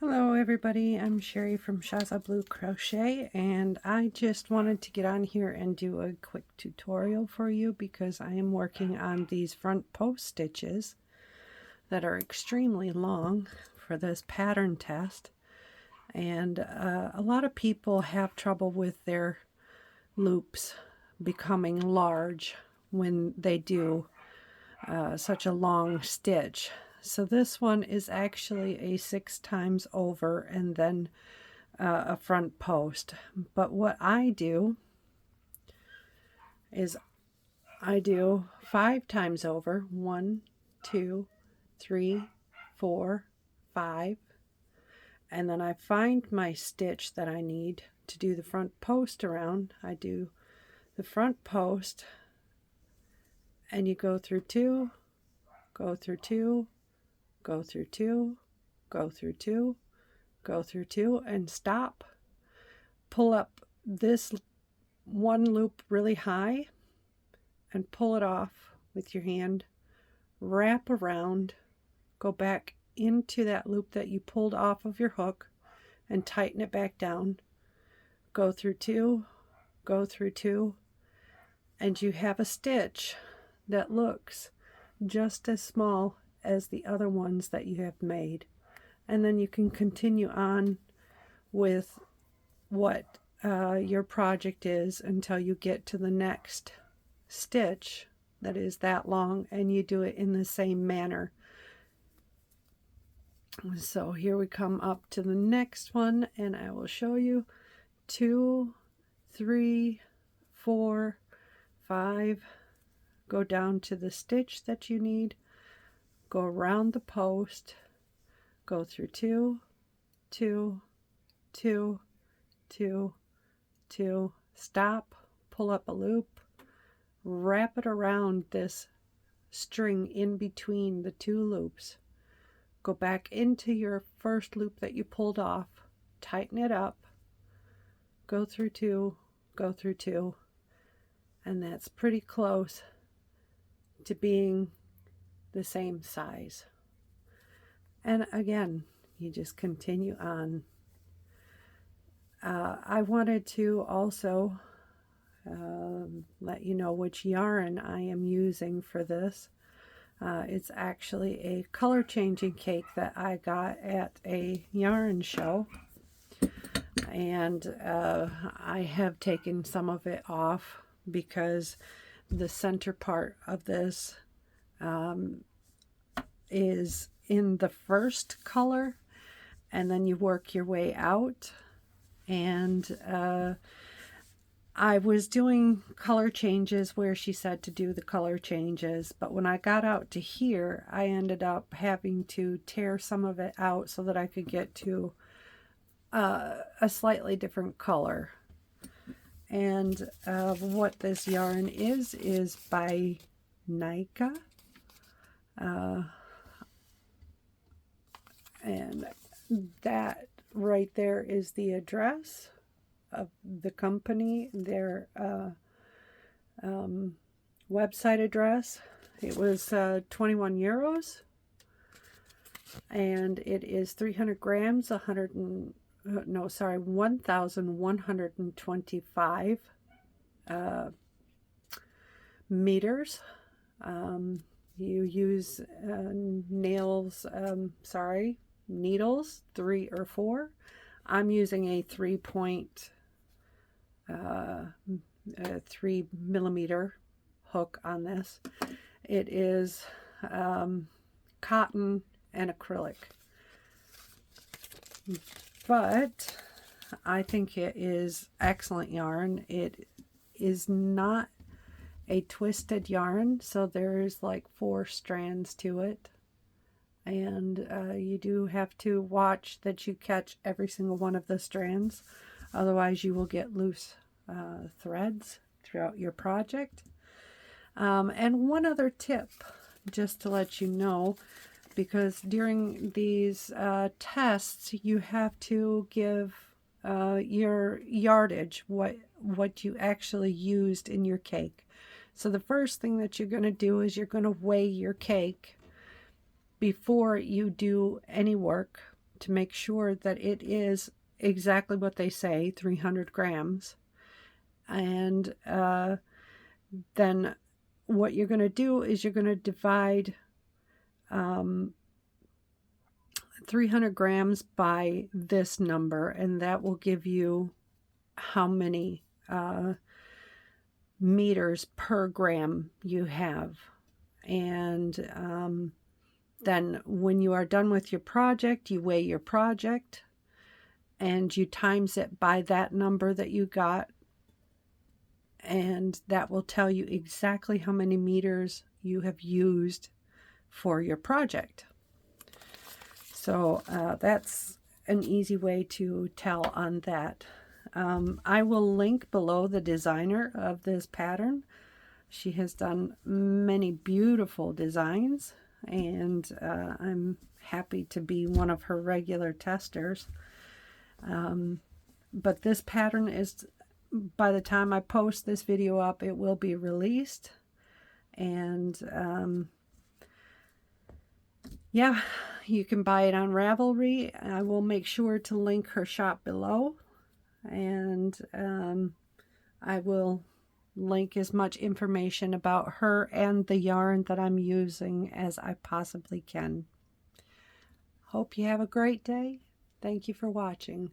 Hello everybody, I'm Sherry from Shaza Blue Crochet, and I just wanted to get on here and do a quick tutorial for you because I am working on these front post stitches that are extremely long for this pattern test. And a lot of people have trouble with their loops becoming large when they do such a long stitch. So this one is actually a 6 times over and then a front post. But what I do is I do 5 times over. 1, 2, 3, 4, 5. And then I find my stitch that I need to do the front post around. I do the front post, and you go through 2, go through 2, go through 2, go through 2, go through 2, and stop. Pull up this one loop really high and pull it off with your hand. Wrap around, go back into that loop that you pulled off of your hook and tighten it back down. Go through 2, go through 2, and you have a stitch that looks just as small as the other ones that you have made. And then you can continue on with what your project is until you get to the next stitch that is that long, and you do it in the same manner. So here we come up to the next one, and I will show you 2, 3, 4, 5. Go down to the stitch that you need. Go around the post, go through 2, 2, 2, 2, 2, stop, pull up a loop, wrap it around this string in between the 2 loops, go back into your first loop that you pulled off, tighten it up, go through 2, go through 2, and that's pretty close to being the same size. And again, you just continue on. I wanted to also let you know which yarn I am using for this. It's actually a color changing cake that I got at a yarn show, and I have taken some of it off because the center part of this is in the first color, and then you work your way out. And I was doing color changes where she said to do the color changes, but when I got out to here, I ended up having to tear some of it out so that I could get to a slightly different color. And what this yarn is by Nika. And that right there is the address of the company, their website address. It was 21 euros, and it is 300 grams, 1,125 meters. You use needles, 3 or 4. I'm using a 3 millimeter hook on this. It is cotton and acrylic, but I think it is excellent yarn. It is not a twisted yarn, so there's like 4 strands to it, and you do have to watch that you catch every single one of the strands, otherwise you will get loose threads throughout your project. And one other tip, just to let you know, because during these tests you have to give your yardage, what you actually used in your cake. So the first thing that you're going to do is you're going to weigh your cake before you do any work to make sure that it is exactly what they say, 300 grams. And then what you're going to do is you're going to divide 300 grams by this number, and that will give you how many meters per gram you have. And then when you are done with your project, you weigh your project and you times it by that number that you got, and that will tell you exactly how many meters you have used for your project. So that's an easy way to tell on that. I will link below the designer of this pattern. She has done many beautiful designs, and I'm happy to be one of her regular testers. But this pattern is, by the time I post this video up, it will be released. And yeah, you can buy it on Ravelry. I will make sure to link her shop below. And I will link as much information about her and the yarn that I'm using as I possibly can. Hope you have a great day. Thank you for watching.